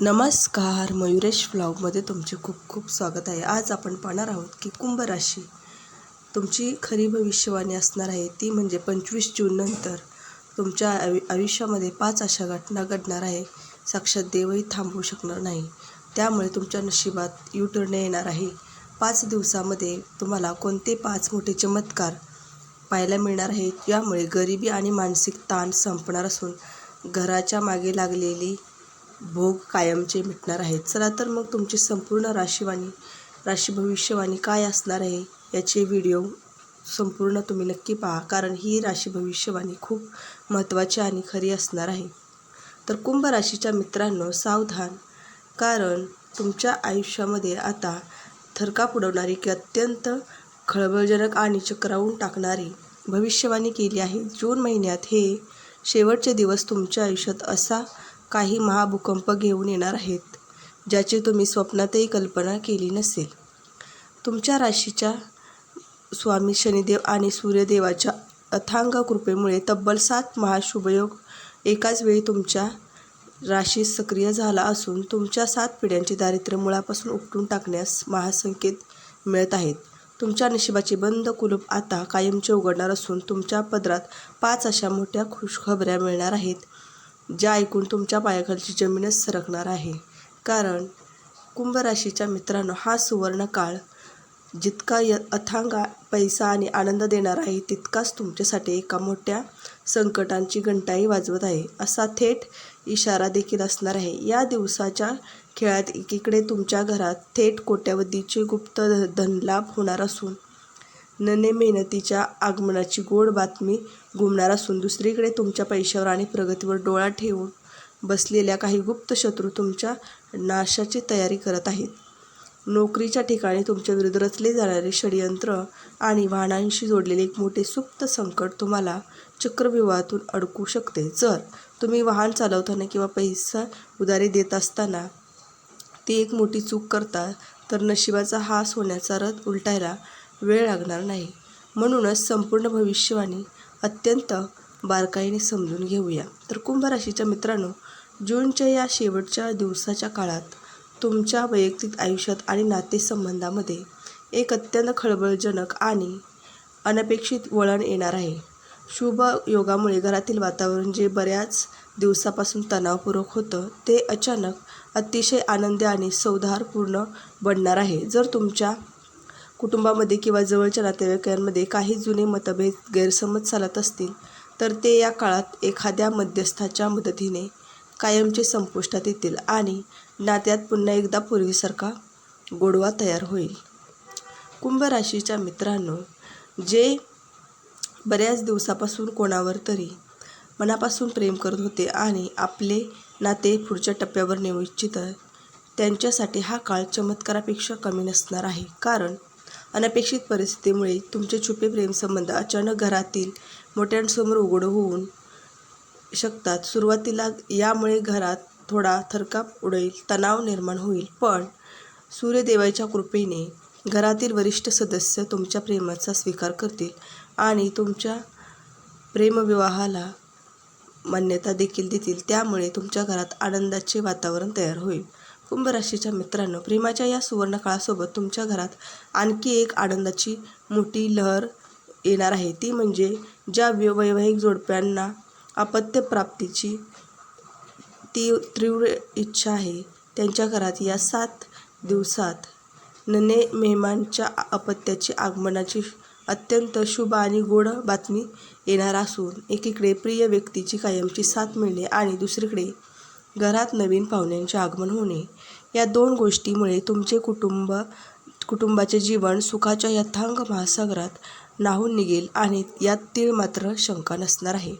नमस्कार, मयुरेश व्लॉगमध्ये तुमचे खूप खूप स्वागत आहे. आज आपण पाहणार आहोत की कुंभ राशी तुमची खरी भविष्यवाणी असणार आहे. ती म्हणजे 25 जून नंतर तुमच्या आयुष्यामध्ये 5 अशा घटना घडणार आहे. साक्षात देवही थांबवू शकणार नाही. त्यामुळे तुमच्या नशिबात U-टर्न येणार आहे. 5 दिवसामध्ये तुम्हाला कोणते 5 मोठे चमत्कार पाहायला मिळणार आहेत. यामुळे गरिबी आणि मानसिक ताण संपणार असून घराच्या मागे लागलेली भोग कायमचे मिटणार आहेत. चला तर मग तुमची संपूर्ण राशी भविष्यवाणी काय असणार आहे याचे व्हिडिओ संपूर्ण तुम्ही नक्की पहा, कारण ही राशी भविष्यवाणी खूप महत्त्वाची आणि खरी असणार आहे. तर कुंभ राशीच्या मित्रांनो, सावधान, कारण तुमच्या आयुष्यामध्ये आता थरकाप उडवणारी की अत्यंत खळबळजनक आणि चक्रावून टाकणारी भविष्यवाणी केली आहे. जून महिन्यात हे शेवटचे दिवस तुमच्या आयुष्यात असा काही महाभूकंप घेऊन येणार आहेत ज्याची तुम्ही स्वप्नातही कल्पना केली नसेल. तुमच्या राशीच्या स्वामी शनिदेव आणि सूर्यदेवाच्या अथांग कृपेमुळे तब्बल 7 महाशुभयोग एकाच वेळी तुमच्या राशीत सक्रिय झाला असून तुमच्या 7 पिढ्यांचे दारिद्र्य मुळापासून उपटून टाकण्यास महासंकेत मिळत आहेत. तुमच्या नशिबाचे बंद कुलूप आता कायमचे उघडणार असून तुमच्या पदरात 5 अशा मोठ्या खुशखबऱ्या मिळणार आहेत ज्या ऐकून तुमच्या पायाखालची जमीनच सरकणार आहे. कारण कुंभ राशीच्या मित्रांनो, हा सुवर्ण काळ जितका अथांग पैसा आणि आनंद देणार आहे तितकाच तुमच्यासाठी एका मोठ्या संकटांची घंटाही वाजवत आहे असा थेट इशारा देखील असणार आहे. या दिवसाच्या खेळात एकीकडे तुमच्या घरात थेट कोट्यवधीचे गुप्त धनलाभ होणार असून नने मेहनतीच्या आगमनाची गोड बातमी घुमणार असून दुसरीकडे तुमच्या पैशावर आणि प्रगतीवर डोळा ठेवून बसलेल्या काही गुप्त शत्रू तुमच्या नाशाची तयारी करत आहेत. नोकरीच्या ठिकाणी तुमच्या विरुद्ध रचले जाणारे षडयंत्र आणि वाहनांशी जोडलेले एक मोठे सुप्त संकट तुम्हाला चक्रव्यूहातून अडकू शकते. जर तुम्ही वाहन चालवताना किंवा पैसा उधारी देत असताना ती एक मोठी चूक करता तर नशिबाचा हा सोन्याचा रथ उलटायला वेळ लागणार नाही. म्हणूनच संपूर्ण भविष्यवाणी अत्यंत बारकाईने समजून घेऊया. तर कुंभ राशीच्या मित्रांनो, जूनच्या या शेवटच्या दिवसाच्या काळात तुमच्या वैयक्तिक आयुष्यात आणि नातेसंबंधामध्ये एक अत्यंत खळबळजनक आणि अनपेक्षित वळण येणार आहे. शुभ योगामुळे घरातील वातावरण जे बऱ्याच दिवसापासून तणावपूर्वक होतं ते अचानक अतिशय आनंदी आणि सौहार्दपूर्ण बनणार आहे. जर तुमच्या कुटुंबामध्ये किंवा जवळच्या नातेवाईकांमध्ये काही जुने मतभेद, गैरसमज चालत असतील तर ते या काळात एखाद्या मध्यस्थाच्या मदतीने कायमचे संपुष्टात येतील आणि नात्यात पुन्हा एकदा पूर्वीसारखा गोडवा तयार होईल. कुंभ राशीच्या मित्रांनो, जे बऱ्याच दिवसापासून कोणावर तरी मनापासून प्रेम करत होते आणि आपले नाते पुढच्या टप्प्यावर नेऊ इच्छित त्यांच्यासाठी हा काळ चमत्कारापेक्षा कमी नसणार आहे. कारण अनपेक्षित परिस्थितीमुळे तुमचे छुपे प्रेमसंबंध अचानक घरातील मोठ्यांसमोर उघड होऊ शकतात. सुरुवातीला यामुळे घरात थोडा थरकाप उडेल, तणाव निर्माण होईल, पण सूर्यदेवाच्या कृपेने घरातील वरिष्ठ सदस्य तुमच्या प्रेमाचा स्वीकार करतील आणि तुमच्या प्रेमविवाहाला मान्यता देखील देतील. त्यामुळे तुमच्या घरात आनंदाचे वातावरण तयार होईल. कुंभ राशीच्या मित्रांनो, प्रेमाच्या या सुवर्ण काळासोबत तुमच्या घरात आणखी एक आनंदाची मोठी लहर येणार आहे. ती म्हणजे ज्या वैवाहिक जोडप्यांना अपत्यप्राप्तीची तीव्र इच्छा आहे त्यांच्या घरात या 7 दिवसात नने मेहमानच्या अपत्याची आगमनाची अत्यंत शुभ आणि गोड बातमी येणार असून एकीकडे प्रिय व्यक्तीची कायमची साथ मिळणे आणि दुसरीकडे घरात नवीन पाहुण्यांचे आगमन होणे, या 2 गोष्टीमुळे तुमचे कुटुंबाचे जीवन सुखाच्या यथांग महासागरात न्हाऊन निघेल आणि यात तीळ मात्र शंका नसणार आहे.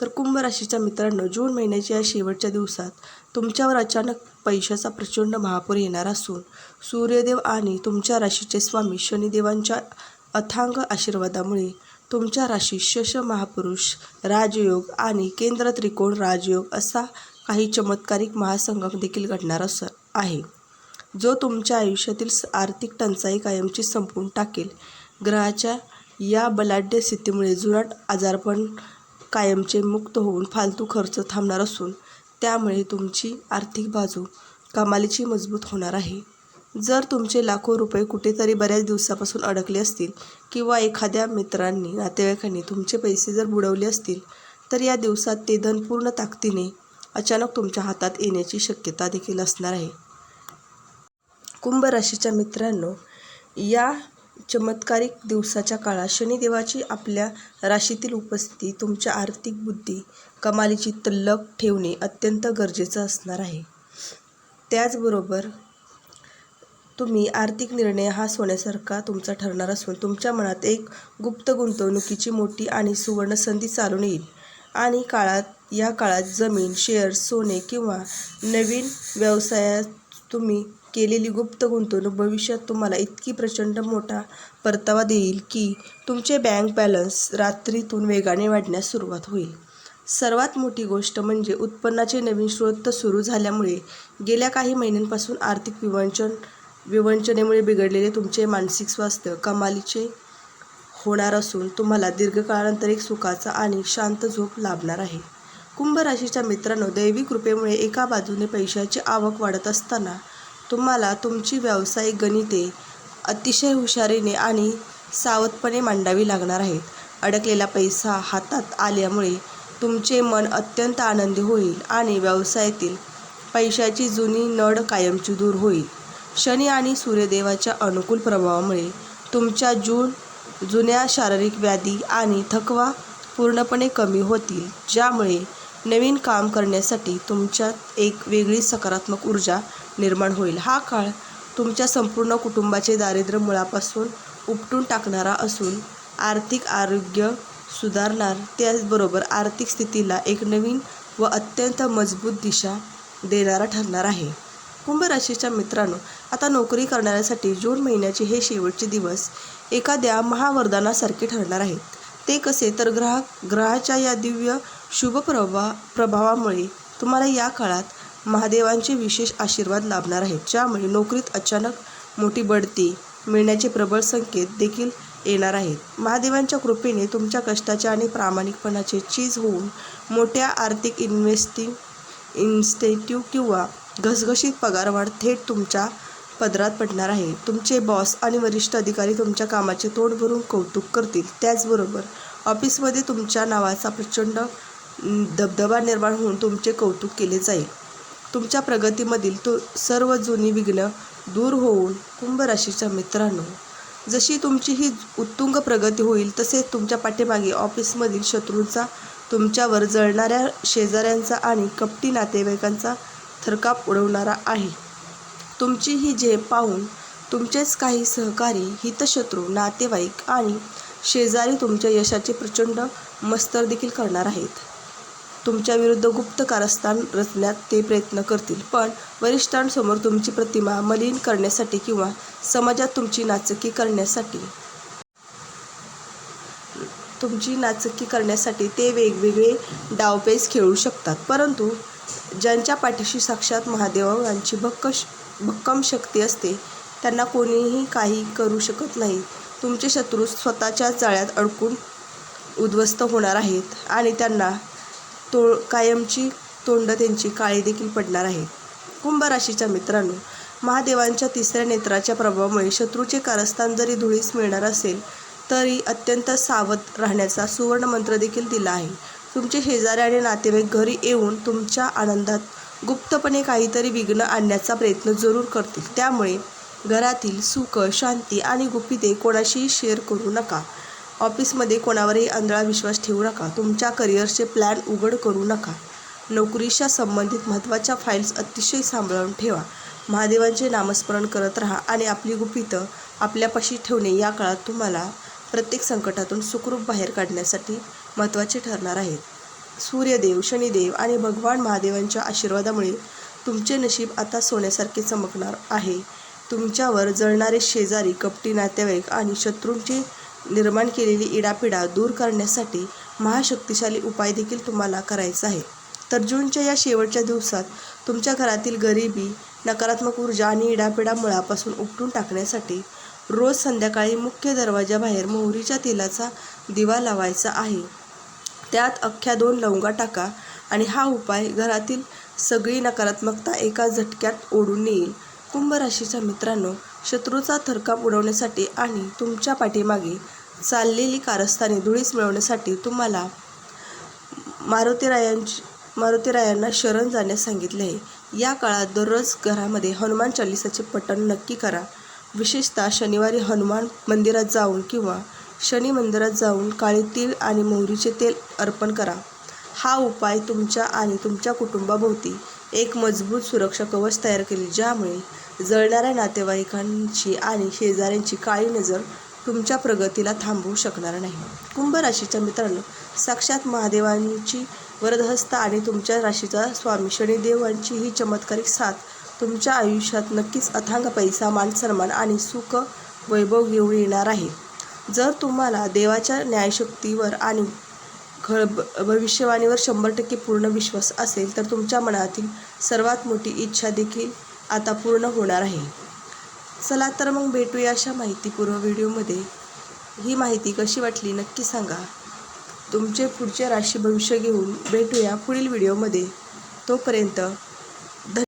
तर कुंभ राशीच्या मित्रांनो, जून महिन्याच्या या शेवटच्या दिवसात तुमच्यावर अचानक पैशाचा प्रचंड महापूर येणार असून सूर्यदेव आणि तुमच्या राशीचे स्वामी शनिदेवांच्या अथांग आशीर्वादामुळे तुमच्या राशीत शश महापुरुष राजयोग आणि केंद्र त्रिकोण राजयोग असा काही चमत्कारिक महासंगम देखील घडणार आहे, जो तुमच्या आयुष्यातील आर्थिक टंचाई कायमची संपवून टाकेल. ग्रहाच्या या बलाढ्य स्थितीमुळे जुनाट आजारपण कायमचे मुक्त होऊन फालतू खर्च थांबणार असून त्यामुळे तुमची आर्थिक बाजू कमालीची मजबूत होणार आहे. जर तुमचे लाखो रुपये कुठेतरी बऱ्याच दिवसापासून अडकले असतील किंवा एखाद्या मित्रांनी नातेवाईकांनी तुमचे पैसे जर बुडवले असतील तर या दिवसात ते धन पूर्ण ताकदीने अचानक तुमच्या हातात येण्याची शक्यता देखील असणार आहे. कुंभ राशीच्या मित्रांनो, या चमत्कारिक दिवसाच्या काळात शनिदेवाची आपल्या राशीतील उपस्थिती तुमच्या आर्थिक बुद्धी कमालीची तल्लख ठेवणे अत्यंत गरजेचं असणार आहे. त्याचबरोबर तुम्ही आर्थिक निर्णय हा सोन्यासारखा तुमचा ठरणार असून तुमच्या मनात एक गुप्त गुंतवणुकीची मोठी आणि सुवर्ण संधी चालून येईल आणि या काळात जमीन, शेअर्स, सोने किंवा नवीन व्यवसायात तुम्ही केलेली गुप्त गुंतवणूक भविष्यात तुम्हाला इतकी प्रचंड मोठा परतावा देईल की तुमचे बँक बॅलन्स रात्रीतून वेगाने वाढण्यास सुरुवात होईल. सर्वात मोठी गोष्ट म्हणजे उत्पन्नाचे नवीन स्रोत सुरू झाल्यामुळे गेल्या काही महिन्यांपासून आर्थिक विवंचनेमुळे बिघडलेले तुमचे मानसिक स्वास्थ्य कमालीचे होणार असून तुम्हाला दीर्घकाळानंतर एक सुखाचा आणि शांत झोप लाभणार आहे. कुंभ राशीच्या मित्रांनो, दैवी कृपेमुळे एका बाजूने पैशाची आवक वाढत असताना तुम्हाला तुमची व्यावसायिक गणिते अतिशय हुशारीने आणि सावधपणे मांडावी लागणार आहेत. अडकलेला पैसा हातात आल्यामुळे तुमचे मन अत्यंत आनंदी होईल आणि व्यवसायातील पैशाची जुनी नड कायमची दूर होईल. शनी आणि सूर्यदेवाच्या अनुकूल प्रभावामुळे तुमच्या जुन्या शारीरिक व्याधी आणि थकवा पूर्णपणे कमी होतील, ज्यामुळे नवीन काम करण्यासाठी तुमच्यात एक वेगळी सकारात्मक ऊर्जा निर्माण होईल. हा काळ तुमच्या संपूर्ण कुटुंबाचे दारिद्र्य मुळापासून उपटून टाकणारा असून आर्थिक आरोग्य सुधारणार, त्याचबरोबर आर्थिक स्थितीला एक नवीन व अत्यंत मजबूत दिशा देणारा ठरणार आहे. कुंभ राशीच्या मित्रांनो, आता नोकरी करणाऱ्यांसाठी जून महिन्याचे हे शेवटचे दिवस एखाद्या महावरदानासारखे ठरणार आहेत. ते कसे तर ग्रहाच्या या दिव्य शुभ प्रभावामुळे तुम्हाला या काळात महादेवांचे विशेष आशीर्वाद लाभणार आहेत, ज्यामुळे नोकरीत अचानक मोठी बढती मिळण्याचे प्रबळ संकेत देखील येणार आहेत. महादेवांच्या कृपेने तुमच्या कष्टाचे आणि प्रामाणिकपणाचे चीज होऊन मोठ्या आर्थिक इन्सेंटिव्ह किंवा घसघशीत पगारवाढ थेट तुमच्या पदरात पडणार आहे. तुमचे बॉस आणि वरिष्ठ अधिकारी तुमच्या कामाचे तोंड भरून कौतुक करतील. त्याचबरोबर ऑफिसमध्ये तुमच्या नावाचा प्रचंड दबदबा निर्माण होऊन तुमचे कौतुक केले जाईल. तुमच्या प्रगतीमधील सर्व जुनी विघ्न दूर होऊन कुंभ राशीच्या मित्रांनो, जशी तुमची ही उत्तुंग प्रगती होईल तसेच तुमच्या पाठीमागे ऑफिसमधील शत्रूंचा, तुमच्यावर जळणाऱ्या शेजाऱ्यांचा आणि कपटी नातेवाईकांचा थरकाप उडवणारा आहे. तुमची ही झेप पाहून तुमचेच काही सहकारी, हितशत्रू, नातेवाईक आणि शेजारी तुमच्या यशाचे प्रचंड मत्सर देखील करणार आहेत. तुमच्या विरुद्ध गुप्त कारस्थान रचण्यात ते प्रयत्न करतील, पण वरिष्ठांसमोर तुमची प्रतिमा मलिन करण्यासाठी किंवा समाजात तुमची नाचक्की करण्यासाठी ते वेगवेगळे डावपेच खेळू शकतात. परंतु ज्यांच्या पाठीशी साक्षात महादेवांची भक्कम शक्ती असते त्यांना कोणीही काही करू शकत नाही. तुमचे शत्रू स्वतःच्या जाळ्यात अडकून उद्ध्वस्त होणार आहेत आणि त्यांना कायमची तोंड त्यांची काळी देखील पडणार आहेत. कुंभ राशीच्या मित्रांनो, महादेवांच्या तिसऱ्या नेत्राच्या प्रभावामुळे शत्रूचे कारस्थान जरी धुळीस मिळणार असेल तरी अत्यंत सावध राहण्याचा सुवर्ण मंत्र देखील दिला आहे. तुमचे शेजारी आणि नातेवाईक घरी येऊन तुमच्या आनंदात गुप्तपणे काहीतरी विघ्न आणण्याचा प्रयत्न जरूर करतील. त्यामुळे घरातील सुख, शांती आणि गुपिते कोणाशीही शेअर करू नका. ऑफिसमध्ये कोणावरही आंधळा विश्वास ठेवू नका. तुमच्या करिअरचे प्लॅन उघड करू नका. नोकरीच्या संबंधित महत्त्वाच्या फाईल्स अतिशय सांभाळून ठेवा. महादेवांचे नामस्मरण करत राहा आणि आपली गुपितं आपल्यापाशी ठेवणे या काळात तुम्हाला प्रत्येक संकटातून सुखरूप बाहेर काढण्यासाठी महत्त्वाचे ठरणार आहेत. सूर्यदेव, शनिदेव आणि भगवान महादेवांच्या आशीर्वादामुळे तुमचे नशीब आता सोन्यासारखे चमकणार आहे. तुमच्यावर जळणारे शेजारी, कपटी नातेवाईक आणि शत्रूंची निर्माण केलेली इडापिडा दूर करण्यासाठी महाशक्तिशाली उपाय देखील तुम्हाला करायचा आहे. तर जूनच्या या शेवटच्या दिवसात तुमच्या घरातील गरिबी, नकारात्मक ऊर्जा आणि इडापिडा मुळापासून उपटून टाकण्यासाठी रोज संध्याकाळी मुख्य दरवाजाबाहेर मोहरीच्या तेलाचा दिवा लावायचा आहे. त्यात अख्ख्या 2 लवंगा टाका आणि हा उपाय घरातील सगळी नकारात्मकता एका झटक्यात ओढून येईल. कुंभ राशीच्या मित्रांनो, शत्रूचा थरकाप उडवण्यासाठी आणि तुमच्या पाठीमागे चाललेली कारस्थाने धुळीस मिळवण्यासाठी तुम्हाला मारुतीरायांना शरण जाण्यास सांगितले आहे. या काळात दररोज घरामध्ये हनुमान चालिसाचे पठण नक्की करा. विशेषतः शनिवारी हनुमान मंदिरात जाऊन किंवा शनी मंदिरात जाऊन काळे तीळ आणि मोहरीचे तेल अर्पण करा. हा उपाय तुमच्या आणि तुमच्या कुटुंबाभोवती एक मजबूत सुरक्षा कवच तयार करेल, ज्यामुळे जळणाऱ्या नातेवाईकांची आणि शेजाऱ्यांची काळी नजर तुमच्या प्रगतीला थांबवू शकणार नाही. कुंभ राशीच्या मित्रांनो, साक्षात महादेवांची वरदहस्त आणि तुमच्या राशीचा स्वामी शनिदेवांची ही चमत्कारिक साथ तुमच्या आयुष्यात नक्कीच अथांग पैसा, मानसन्मान आणि सुख वैभव घेऊन येणार आहे. जर तुम्हाला देवाच्या न्यायशक्तीवर आणि भविष्यवाणीवर 100% पूर्ण विश्वास असेल तर तुमच्या मनातील सर्वात मोठी इच्छा देखील आता पूर्ण होणार आहे. चला तर मग भेटूया अशा माहितीपूर्व व्हिडिओमध्ये. ही माहिती कशी वाटली नक्की सांगा. तुमचे पुढचे राशी भविष्य घेऊन भेटूया पुढील व्हिडिओमध्ये. तोपर्यंत